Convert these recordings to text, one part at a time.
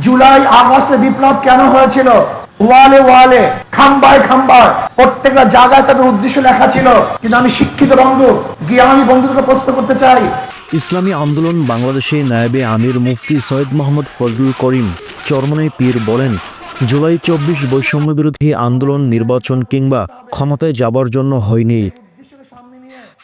জুলাই আগস্টের বিপ্লব কেন হয়েছিল? ওয়ালে ওয়ালে, খাম্বায় খাম্বায়, প্রত্যেকটা জায়গায় তাদের উদ্দেশ্য লেখা ছিল। কিন্তু আমি শিক্ষিত বন্ধু, জ্ঞানী বন্ধুদেরকে প্রশ্ন করতে চাই, ইসলামী আন্দোলন বাংলাদেশে নায়েবে আমির মুফতি সৈয়দ মোহাম্মদ ফজলুল করিম চরমনাই পীর বলেন, জুলাই ২৪ বৈষম্য বিরোধী আন্দোলন নির্বাচন কিংবা ক্ষমতায় যাবার জন্য হয়নি।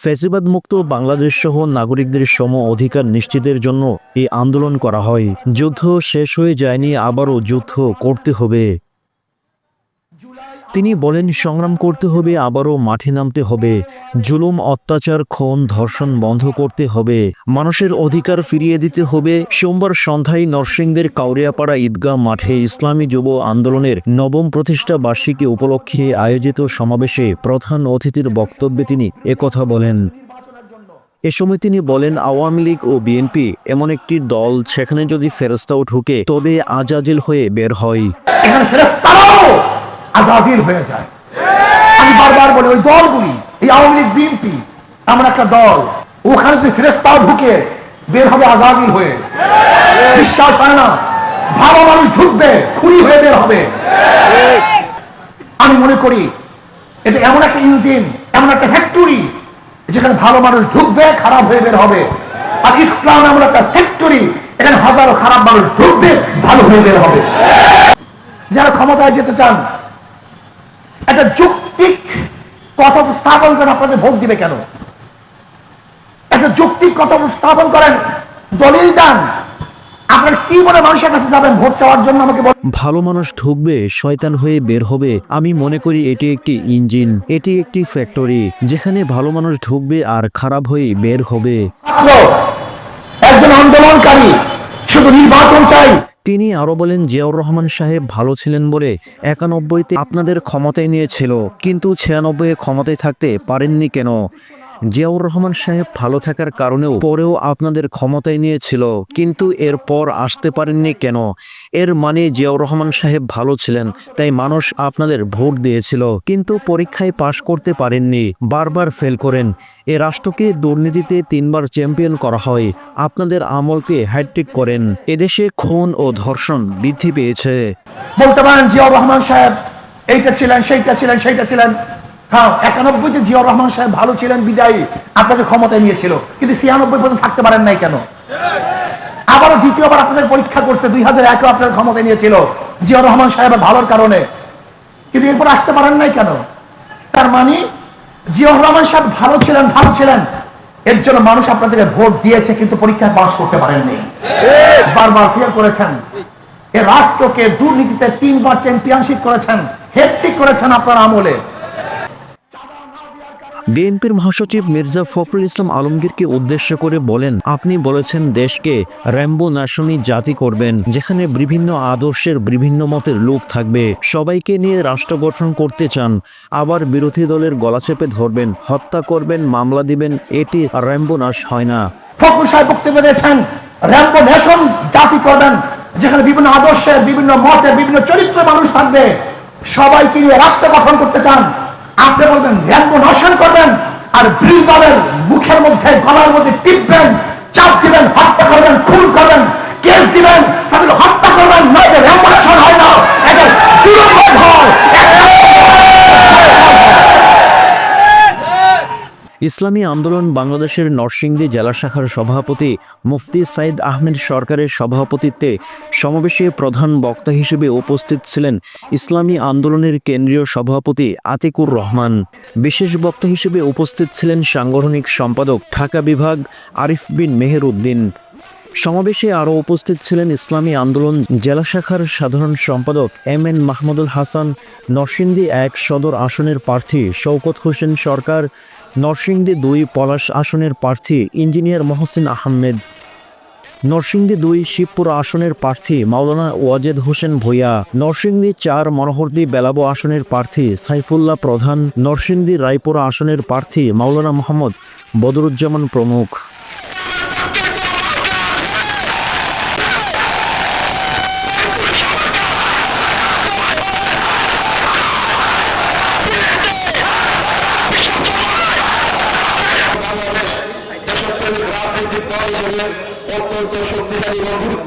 ফ্যাসিবাদ মুক্ত বাংলাদেশ সহ নাগরিকদের সম অধিকার নিশ্চিতের জন্য এই আন্দোলন করা হয়। যুদ্ধ শেষ হয়ে যায়নি, আবারও যুদ্ধ করতে হবে। তিনি বলেন, সংগ্রাম করতে হবে, আবারও মাঠে নামতে হবে। জুলুম, অত্যাচার, খুন, ধর্ষণ বন্ধ করতে হবে। মানুষের অধিকার ফিরিয়ে দিতে হবে। সোমবার সন্ধ্যায় নরসিংদীর কাউরিয়াপাড়া ঈদগাহ মাঠে ইসলামী যুব আন্দোলনের নবম প্রতিষ্ঠা বার্ষিকী উপলক্ষে আয়োজিত সমাবেশে প্রধান অতিথির বক্তব্যে তিনি একথা বলেন। এ সময় তিনি বলেন, আওয়ামী লীগ ও বিএনপি এমন একটি দল, সেখানে যদি ফেরেশতাও ঢুকে তবে আজাজিল হয়ে বের হয়। এখানে ফেরেশতারাও আজাজিল হয়ে যায়। আমি বারবার বলি, ওই দলগুলি, এই আওয়ামী লীগ বিএনপি এমন একটা দল, ওখানে যদি ফেরেশতাও ঢুকে বের হবে আজাজিল হয়ে। বিশ্বাস হয় না? ভালো মানুষ ঢুকবে, খুনি হয়ে বের হবে। আমি মনে করি এটা এমন একটা ইঞ্জিন, এমন একটা ফ্যাক্টরি, যেখানে ভালো মানুষ ঢুকবে, খারাপ হয়ে বের হবে। আর ইসলাম এমন একটা ফ্যাক্টরি, এখানে হাজারো খারাপ মানুষ ঢুকবে, ভালো হয়ে বের হবে। যারা ক্ষমতায় যেতে চান, একটা যৌক্তিক কথা উপস্থাপন করেন, আপনাদের ভোট দিবে কেন? একটা যৌক্তিক কথা উপস্থাপন করেন, দলিল দেন। আপনার কি বলে মানুষের কাছে যাবেন ভোট চাওয়ার জন্য? আমাকে বলেন। ভালো মানুষ ঢুকবে, শয়তান হয়ে বের হবে। আমি মনে করি এটি একটি ইঞ্জিন, এটি একটি ফ্যাক্টরি, যেখানে ভালো মানুষ ঢুকবে আর খারাপ হয়ে বের হবে। একজন আন্দোলনকারী শুধু নির্বাচন চাই। তিনি আরো বলেন, জিয়াউর রহমান সাহেব ভালো ছিলেন বলে ৯১-তে আপনাদের ক্ষমতায় নিয়েছিল, কিন্তু ৯৬-এ ক্ষমতায় থাকতে পারেননি কেন? জিয়াউর রহমান সাহেব ভালো থাকার কারণেও পরেও আপনাদের ক্ষমতায় নিয়েছিল, কিন্তু এরপর আসতে পারেননি কেন? এর মানে জিয়াউর রহমান সাহেব ভালো ছিলেন, তাই মানুষ আপনাদের ভোট দিয়েছিল, কিন্তু পরীক্ষায় পাশ করতে পারেননি, বারবার ফেল করেন। এ রাষ্ট্রকে দুর্নীতিতে ৩বার চ্যাম্পিয়ন করা হয়, আপনাদের আমলকে হ্যাট্রিক করেন। এদেশে খুন ও ধর্ষণ বৃদ্ধি পেয়েছে। বলতে পারেন জিয়াউর রহমান সাহেব এইটা ছিলেন, সেইটা ছিলেন, সেইটা ছিলেন। হ্যাঁ, ৯১-তে জিয়াউর রহমান সাহেব ভালো ছিলেন বিদায়ী আপনাদের ক্ষমতায় নিয়েছিল, কিন্তু ৯৬ পর্যন্ত থাকতে পারেন নাই কেন? আবারও দ্বিতীয়বার আপনাদের পরীক্ষা করছে, ২০০১-এ আপনাদের ক্ষমতায় নিয়েছিল জিয়াউর রহমান সাহেবের ভালোর কারণে, কিন্তু এরপর আসতে পারেন নাই কেন? তার মানে জিয়াউর রহমান সাহেব ভালো ছিলেন, ভালো ছিলেন, এর জন্য মানুষ আপনাদেরকে ভোট দিয়েছে, কিন্তু পরীক্ষায় পাস করতে পারেননি, বারবার ফেল করেছেন। এ রাষ্ট্রকে দুর্নীতিতে ৩বার চ্যাম্পিয়নশিপ করেছেন, হ্যাট্রিক করেছেন আপনার আমলে। বিএনপির মহাসচিব মির্জা ফখরুল ইসলাম আলমগীরকে উদ্দেশ্য করে বলেন, আপনি বলেছেন দেশকে র্যাম্বো ন্যাশনাল জাতি করবেন, যেখানে বিভিন্ন আদর্শের, বিভিন্ন মতের লোক থাকবে, সবাইকে নিয়ে রাষ্ট্র গঠন করতে চান, আবার বিরোধী দলের গলা চেপে ধরবেন, হত্যা করবেন, মামলা দিবেন। এটি র্যাম্বো নাশ হয় না। ফখরুল সাহেব বক্তব্য দিয়েছেন র্যাম্বো নেশন জাতি করবেন, যেখানে বিভিন্ন আদর্শের, বিভিন্ন মতের, বিভিন্ন চরিত্রের মানুষ থাকবে, সবাইকে নিয়ে রাষ্ট্র গঠন করতে চান। আপনি বলবেন র্যাম্বো নেশন করবেন, আর বিরোধী দলের মুখের মধ্যে, গলার মধ্যে টিপবেন, চাপ দিবেন, হত্যা করবেন, খুন করবেন, কেস দিবেন, তাহলে হত্যা করবেন, নয়তো র্যাম্বো নেশন হয় না, এটা জুলুমবাজ হয়। ইসলামী আন্দোলন বাংলাদেশের নরসিংদী জেলা শাখার সভাপতি মুফতি সাইদ আহমেদ সরকারের সভাপতিত্বে সমাবেশে প্রধান বক্তা হিসেবে উপস্থিত ছিলেন ইসলামী আন্দোলনের কেন্দ্রীয় সভাপতি আতিকুর রহমান। বিশেষ বক্তা হিসেবে উপস্থিত ছিলেন সাংগঠনিক সম্পাদক ঢাকা বিভাগ আরিফ বিন মেহের উদ্দিন। সমাবেশে আরও উপস্থিত ছিলেন ইসলামী আন্দোলন জেলা শাখার সাধারণ সম্পাদক এম.এন. মাহমুদুল হাসান, নরসিংদী ১ সদর আসনের প্রার্থী শওকত হোসেন সরকার, নরসিংদী ২ পলাশ আসনের প্রার্থী ইঞ্জিনিয়ার মহসিন আহমেদ, নরসিংদী ২ শিবপুর আসনের প্রার্থী মাওলানা ওয়াজেদ হোসেন ভূঁইয়া, নরসিংদী ৪ মনোহরদী বেলাবো আসনের প্রার্থী সাইফুল্লাহ প্রধান, নরসিংদী রায়পুরা আসনের প্রার্থী মাওলানা মোহাম্মদ বদরুজ্জামান প্রমুখ। রাজনৈতিক দল অত্যন্ত শক্তিশালী এবং গুরুত্বপূর্ণ